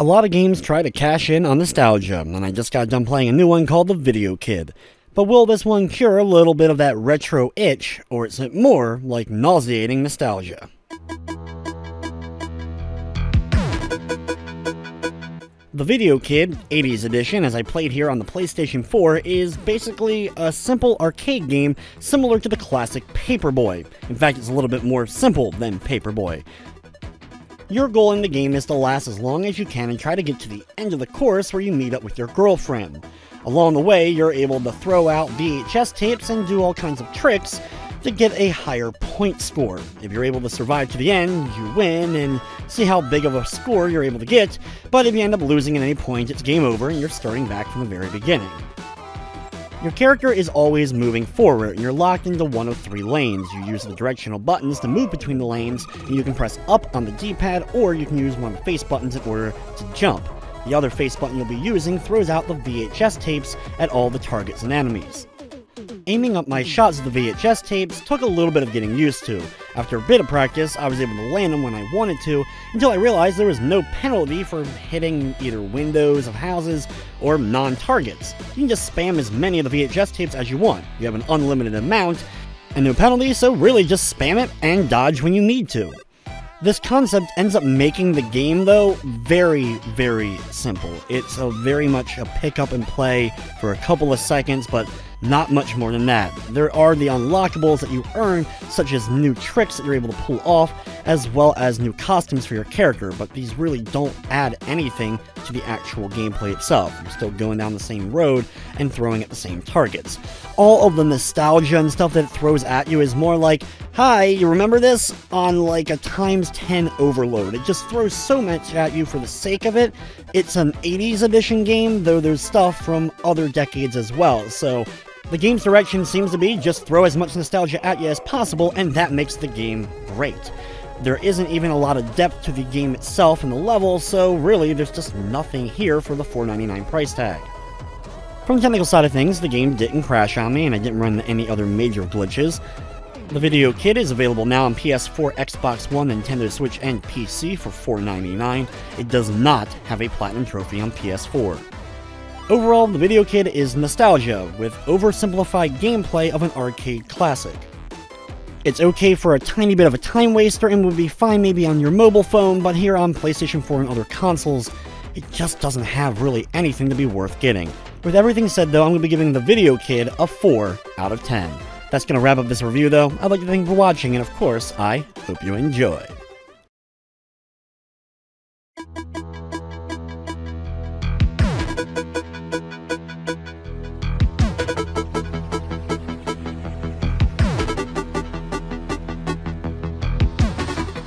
A lot of games try to cash in on nostalgia, and I just got done playing a new one called the Videokid. But will this one cure a little bit of that retro itch, or is it more like nauseating nostalgia? The Videokid, 80s edition, as I played here on the PlayStation 4, is basically a simple arcade game similar to the classic Paperboy. In fact, it's a little bit more simple than Paperboy. Your goal in the game is to last as long as you can and try to get to the end of the course where you meet up with your girlfriend. Along the way, you're able to throw out VHS tapes and do all kinds of tricks to get a higher point score. If you're able to survive to the end, you win and see how big of a score you're able to get, but if you end up losing at any point, it's game over and you're starting back from the very beginning. Your character is always moving forward, and you're locked into one of three lanes. You use the directional buttons to move between the lanes, and you can press up on the D-pad, or you can use one of the face buttons in order to jump. The other face button you'll be using throws out the VHS tapes at all the targets and enemies. Aiming up my shots at the VHS tapes took a little bit of getting used to. After a bit of practice, I was able to land them when I wanted to, until I realized there was no penalty for hitting either windows of houses or non-targets. You can just spam as many of the VHS tapes as you want. You have an unlimited amount, and no penalty, so really just spam it and dodge when you need to. This concept ends up making the game, though, very, very simple. It's very much a pick up and play for a couple of seconds, but not much more than that. There are the unlockables that you earn, such as new tricks that you're able to pull off, as well as new costumes for your character, but these really don't add anything to the actual gameplay itself. You're still going down the same road and throwing at the same targets. All of the nostalgia and stuff that it throws at you is more like, hi, you remember this? On like a times 10 overload. It just throws so much at you for the sake of it. It's an 80s edition game, though there's stuff from other decades as well, so the game's direction seems to be just throw as much nostalgia at you as possible, and that makes the game great. There isn't even a lot of depth to the game itself and the level, so really there's just nothing here for the $4.99 price tag. From the technical side of things, the game didn't crash on me, and I didn't run into any other major glitches. The Videokid is available now on PS4, Xbox One, Nintendo Switch, and PC for $4.99. It does not have a Platinum Trophy on PS4. Overall, the Videokid is nostalgia, with oversimplified gameplay of an arcade classic. It's okay for a tiny bit of a time waster and would be fine maybe on your mobile phone, but here on PlayStation 4 and other consoles, it just doesn't have really anything to be worth getting. With everything said though, I'm going to be giving the Videokid a 4 out of 10. That's going to wrap up this review though. I'd like to thank you for watching, and of course, I hope you enjoy.